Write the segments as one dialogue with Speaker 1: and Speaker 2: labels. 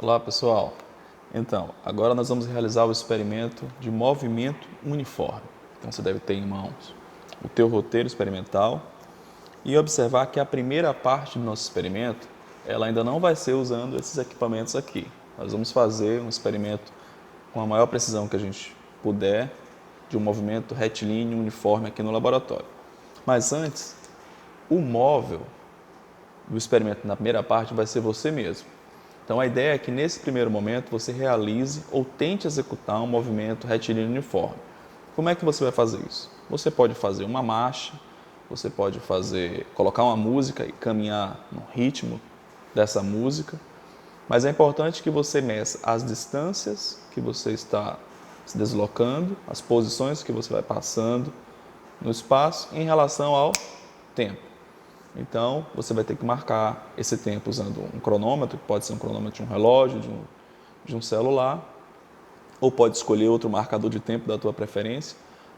Speaker 1: Olá pessoal, então agora nós vamos realizar o experimento de movimento uniforme. Então você deve ter em mãos o teu roteiro experimental e observar que a primeira parte do nosso experimento ela ainda não vai ser usando esses equipamentos aqui. Nós vamos fazer um experimento com a maior precisão que a gente puder de um movimento retilíneo uniforme aqui no laboratório. Mas antes, o móvel do experimento na primeira parte vai ser você mesmo. Então a ideia é que nesse primeiro momento você realize ou tente executar um movimento retilíneo uniforme. Como é que você vai fazer isso? Você pode fazer uma marcha, você pode colocar uma música e caminhar no ritmo dessa música, mas é importante que você meça as distâncias que você está se deslocando, as posições que você vai passando no espaço em relação ao tempo. Então, você vai ter que marcar esse tempo usando um cronômetro, que pode ser um cronômetro de um relógio, de um celular, ou pode escolher outro marcador de tempo da tua preferência.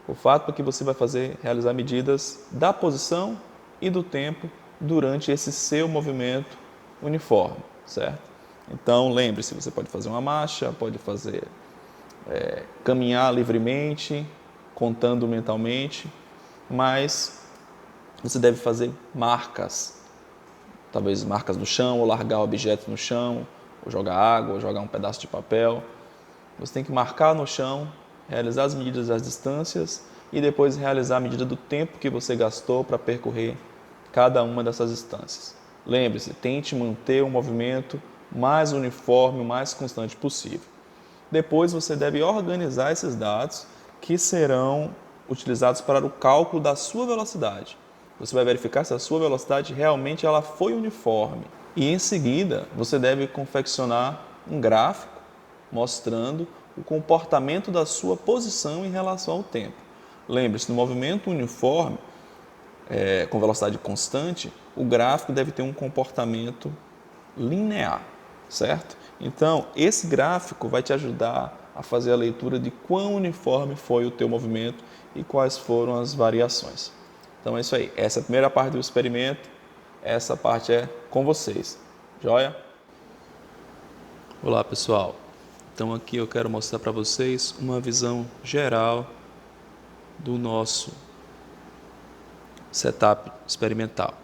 Speaker 1: O fato é que você vai realizar medidas da posição e do tempo durante esse seu movimento uniforme, certo? Então, lembre-se, você pode fazer uma marcha, pode caminhar livremente, contando mentalmente, mas você deve fazer marcas, talvez marcas no chão, ou largar objetos no chão, ou jogar água, ou jogar um pedaço de papel. Você tem que marcar no chão, realizar as medidas das distâncias e depois realizar a medida do tempo que você gastou para percorrer cada uma dessas distâncias. Lembre-se, tente manter o movimento mais uniforme, o mais constante possível. Depois você deve organizar esses dados que serão utilizados para o cálculo da sua velocidade. Você vai verificar se a sua velocidade realmente ela foi uniforme. E em seguida, você deve confeccionar um gráfico mostrando o comportamento da sua posição em relação ao tempo. Lembre-se, no movimento uniforme, com velocidade constante, o gráfico deve ter um comportamento linear, certo? Então, esse gráfico vai te ajudar a fazer a leitura de quão uniforme foi o teu movimento e quais foram as variações. Então é isso aí. Essa é a primeira parte do experimento. Essa parte é com vocês. Joia? Olá, pessoal. Então aqui eu quero mostrar para vocês uma visão geral do nosso setup experimental,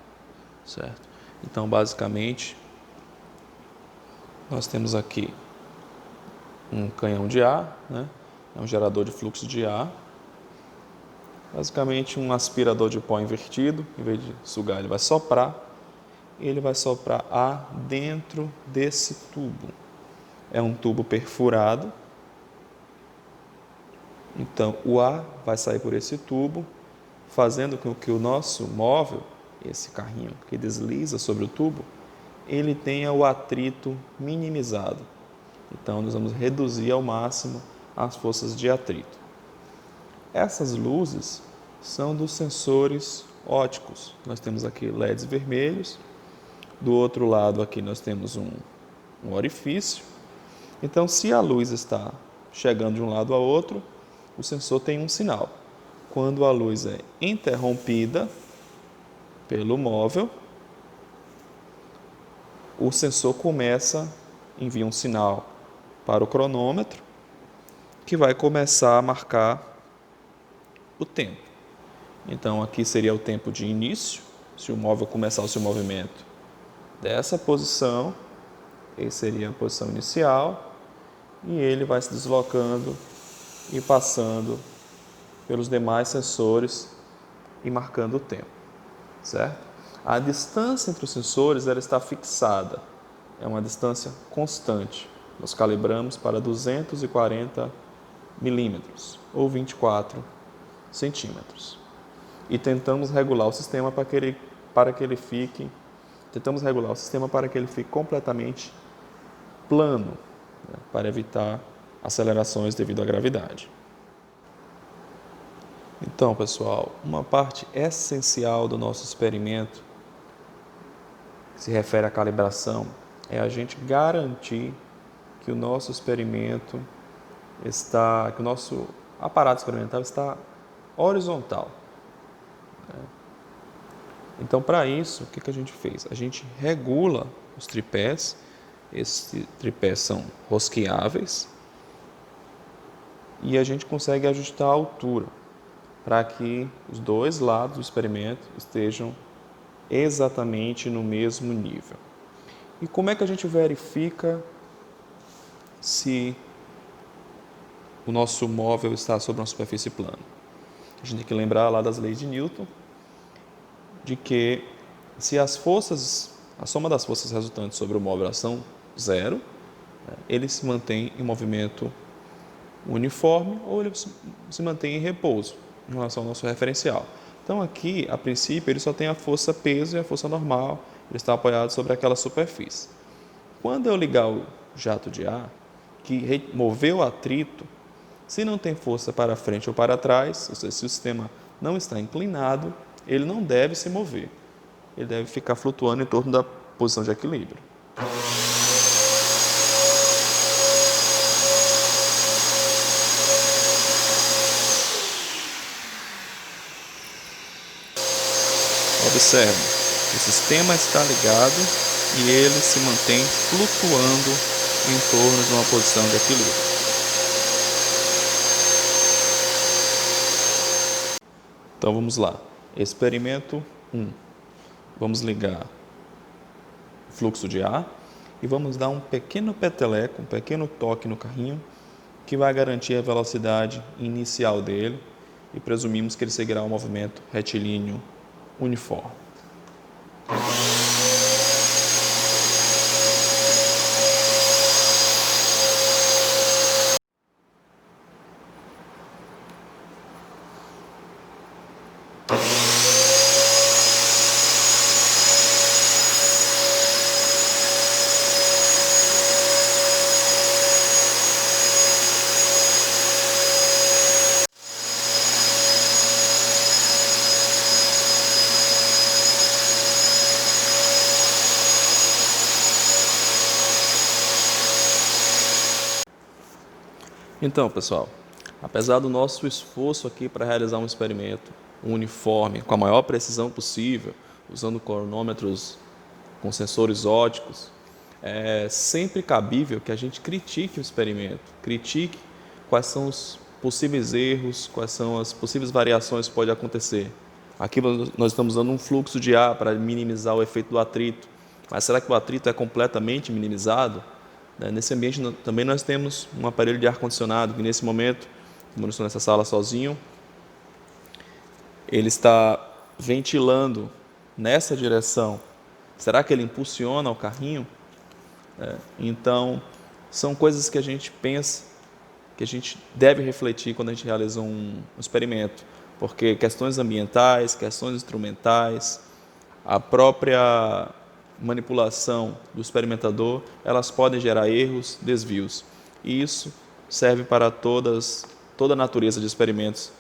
Speaker 1: certo? Então, basicamente, nós temos aqui um canhão de ar, né? É um gerador de fluxo de ar. Basicamente um aspirador de pó invertido, em vez de sugar ele vai soprar, e ele vai soprar ar dentro desse tubo. É um tubo perfurado, então o ar vai sair por esse tubo, fazendo com que o nosso móvel, esse carrinho que desliza sobre o tubo, ele tenha o atrito minimizado. Então nós vamos reduzir ao máximo as forças de atrito. Essas luzes são dos sensores ópticos. Nós temos aqui LEDs vermelhos, do outro lado aqui nós temos um orifício. Então, se a luz está chegando de um lado a outro, o sensor tem um sinal. Quando a luz é interrompida pelo móvel, o sensor envia um sinal para o cronômetro, que vai começar a marcar o tempo. Então, aqui seria o tempo de início, se o móvel começar o seu movimento dessa posição, essa seria a posição inicial, e ele vai se deslocando e passando pelos demais sensores e marcando o tempo, certo? A distância entre os sensores ela está fixada, é uma distância constante. Nós calibramos para 240 milímetros ou 24 centímetros. E tentamos regular o sistema para que ele fique completamente plano, né, para evitar acelerações devido à gravidade. Então, pessoal, uma parte essencial do nosso experimento, que se refere à calibração, é a gente garantir que o nosso que o nosso aparato experimental está horizontal. Então, para isso, o que a gente fez? A gente regula os tripés Esses tripés são rosqueáveis e a gente consegue ajustar a altura para que os dois lados do experimento estejam exatamente no mesmo nível. E como é que a gente verifica se o nosso móvel está sobre uma superfície plana? A gente tem que lembrar lá das leis de Newton, de que se a soma das forças resultantes sobre o móvel são zero, ele se mantém em movimento uniforme ou ele se mantém em repouso em relação ao nosso referencial. Então aqui, a princípio, ele só tem a força peso e a força normal, ele está apoiado sobre aquela superfície. Quando eu ligar o jato de ar, que removeu o atrito, se não tem força para frente ou para trás, ou seja, se o sistema não está inclinado, ele não deve se mover. Ele deve ficar flutuando em torno da posição de equilíbrio. Observe, o sistema está ligado e ele se mantém flutuando em torno de uma posição de equilíbrio. Então vamos lá. Experimento 1. Vamos ligar o fluxo de ar e vamos dar um pequeno peteleco, um pequeno toque no carrinho que vai garantir a velocidade inicial dele e presumimos que ele seguirá um movimento retilíneo uniforme. Então, pessoal, apesar do nosso esforço aqui para realizar um experimento uniforme, com a maior precisão possível, usando cronômetros com sensores óticos, é sempre cabível que a gente critique o experimento, critique quais são os possíveis erros, quais são as possíveis variações que podem acontecer. Aqui nós estamos usando um fluxo de ar para minimizar o efeito do atrito, mas será que o atrito é completamente minimizado? Nesse ambiente também nós temos um aparelho de ar-condicionado que nesse momento, como eu estou nessa sala sozinho, ele está ventilando nessa direção. Será que ele impulsiona o carrinho? Então, são coisas que a gente pensa, que a gente deve refletir quando a gente realiza um experimento, porque questões ambientais, questões instrumentais, a própria manipulação do experimentador, elas podem gerar erros, desvios. E isso serve para toda a natureza de experimentos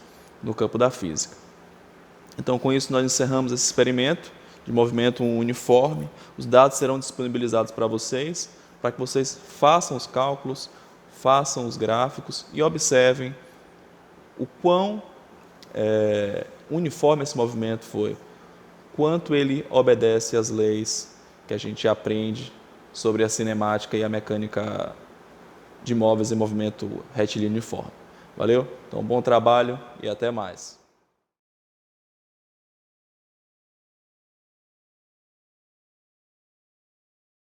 Speaker 1: no campo da física. Então, com isso, nós encerramos esse experimento de movimento uniforme. Os dados serão disponibilizados para vocês, para que vocês façam os cálculos, façam os gráficos e observem o quão uniforme esse movimento foi, quanto ele obedece às leis que a gente aprende sobre a cinemática e a mecânica de móveis em movimento retilíneo uniforme. Valeu? Então, bom trabalho e até mais.